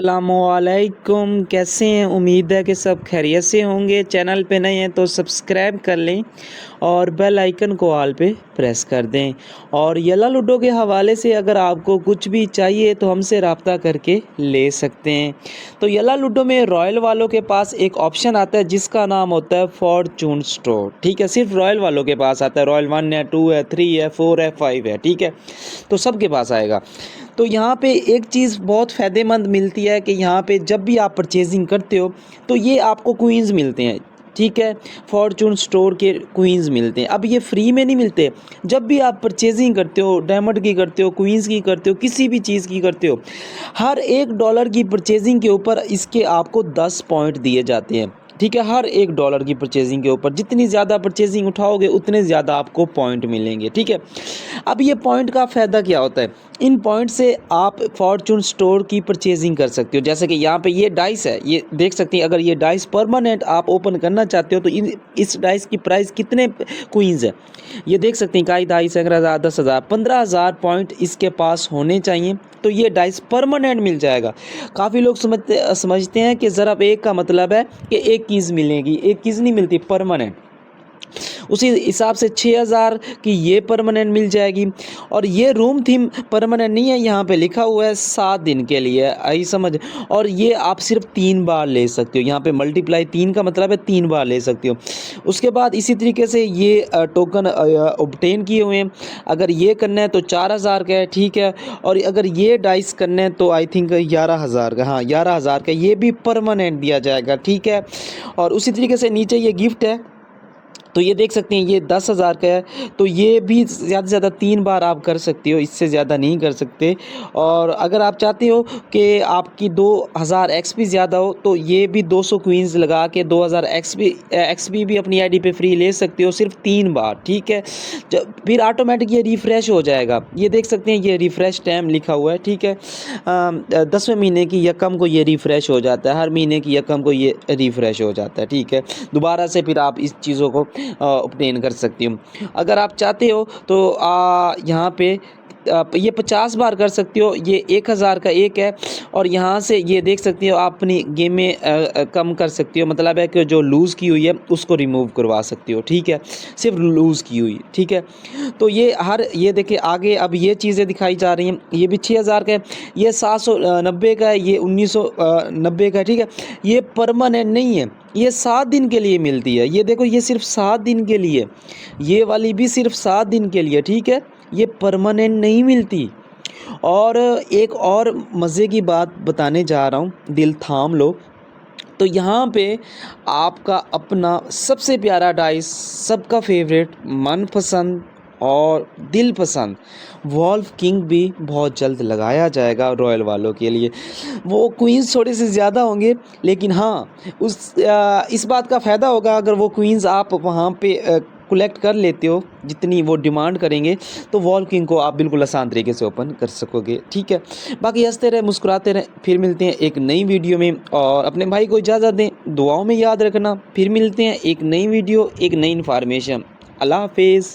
अस्सलामुअलैकुम, कैसे हैं? उम्मीद है कि सब खैरियत से होंगे। चैनल पे नए हैं तो सब्सक्राइब कर लें और बेल आइकन को ऑल पे प्रेस कर दें। और येला लूडो के हवाले से अगर आपको कुछ भी चाहिए तो हमसे रब्ता करके ले सकते हैं। तो येला लूडो में रॉयल वालों के पास एक ऑप्शन आता है जिसका नाम होता है फॉर्चून स्टोर। ठीक है, सिर्फ रॉयल वालों के पास आता है। रॉयल 1 है, 2 है, 3 है, 4 है, 5 है। ठीक है, तो सबके पास आएगा। तो यहाँ पे एक चीज़ बहुत फ़ायदेमंद मिलती है कि यहाँ पे जब भी आप परचेजिंग करते हो तो ये आपको क्वींस मिलते हैं। ठीक है, फॉर्चून स्टोर के क्वींस मिलते हैं। अब ये फ्री में नहीं मिलते। जब भी आप परचेजिंग करते हो, डायमंड की करते हो, क्वींस की करते हो, किसी भी चीज़ की करते हो, हर $1 की परचेजिंग के ऊपर इसके आपको 10 पॉइंट दिए जाते हैं। ठीक है, हर $1 की परचेजिंग के ऊपर जितनी ज़्यादा परचेजिंग उठाओगे उतने ज़्यादा आपको पॉइंट मिलेंगे। ठीक है, अब ये पॉइंट का फ़ायदा क्या होता है? इन पॉइंट से आप फॉर्चून स्टोर की परचेजिंग कर सकते हो। जैसे कि यहाँ पे ये डाइस है, ये देख सकते हैं। अगर ये डाइस परमानेंट आप ओपन करना चाहते हो तो इस डाइस की प्राइस कितने क्वींस है ये देख सकते हैं। काई दाई 15,000, 10,000, 15,000 पॉइंट इसके पास होने चाहिए तो ये डाइस परमानेंट मिल जाएगा। काफ़ी लोग समझते हैं कि ज़रा एक का मतलब है कि एक कीज़ मिलेगी। एक कीज़ नहीं मिलती, परमानेंट। उसी हिसाब से 6,000 की ये परमानेंट मिल जाएगी। और ये रूम थीम परमानेंट नहीं है, यहाँ पे लिखा हुआ है 7 दिन के लिए, आई समझ। और ये आप सिर्फ 3 बार ले सकते हो। यहाँ पे मल्टीप्लाई 3 का मतलब है 3 बार ले सकते हो। उसके बाद इसी तरीके से ये टोकन ऑब्टेन किए हुए हैं। अगर ये करना है तो 4,000 का है। ठीक है, और अगर ये डाइस करना है तो आई थिंक 11,000 का। हाँ, 11,000 का, ये भी परमानेंट दिया जाएगा। ठीक है, और उसी तरीके से नीचे ये गिफ्ट है तो ये देख सकते हैं, ये 10,000 का है। तो ये भी ज़्यादा से ज़्यादा 3 बार आप कर सकते हो, इससे ज़्यादा नहीं कर सकते। और अगर आप चाहते हो कि आपकी 2000 एक्सपी ज़्यादा हो तो ये भी 200 क्वींस लगा के 2000 एक्सपी भी अपनी आईडी पे फ्री ले सकते हो, सिर्फ 3 बार। ठीक है, जब फिर ऑटोमेटिक ये रिफ़्रेश हो जाएगा। ये देख सकते हैं, ये रिफ़्रेश टाइम लिखा हुआ है। ठीक है, 10वें महीने की यकम को ये रिफ़्रेश हो जाता है, हर महीने की यकम को ये रिफ़्रेश हो जाता है। ठीक है, दोबारा से फिर आप इस चीज़ों को ऑब्टेन कर सकती हूँ। अगर आप चाहते हो तो यहाँ पे ये 50 बार कर सकते हो। ये 1,000 का एक है। और यहाँ से ये देख सकते हो आप अपनी गेम में कम कर सकती हो, मतलब है कि जो लूज़ की हुई है उसको रिमूव करवा सकती हो। ठीक है, सिर्फ लूज़ की हुई। ठीक है, तो ये देखिए आगे अब ये चीज़ें दिखाई जा रही हैं। ये भी 6,000 का है, ये 790 का है, ये 1990 का है। ठीक है, ये परमानेंट नहीं है, ये 7 दिन के लिए मिलती है। ये देखो, ये सिर्फ 7 दिन के लिए, ये वाली भी सिर्फ 7 दिन के लिए। ठीक है, ये परमानेंट नहीं मिलती। और एक और मज़े की बात बताने जा रहा हूँ, दिल थाम लो। तो यहाँ पे आपका अपना सबसे प्यारा डाइस, सबका फेवरेट, मनपसंद और दिल पसंद वॉल्फ किंग भी बहुत जल्द लगाया जाएगा रॉयल वालों के लिए। वो क्वींस थोड़े से ज़्यादा होंगे, लेकिन हाँ इस बात का फ़ायदा होगा अगर वो क्वींस आप वहाँ पे कलेक्ट कर लेते हो, जितनी वो डिमांड करेंगे तो वॉल्फ किंग को आप बिल्कुल आसान तरीके से ओपन कर सकोगे। ठीक है, बाकी हंसते रहे, मुस्कुराते रहे। फिर मिलते हैं एक नई वीडियो में, और अपने भाई को इजाज़त दें, दुआओं में याद रखना। फिर मिलते हैं एक नई वीडियो, एक नई इन्फॉर्मेशन। अल्लाह हाफिज़।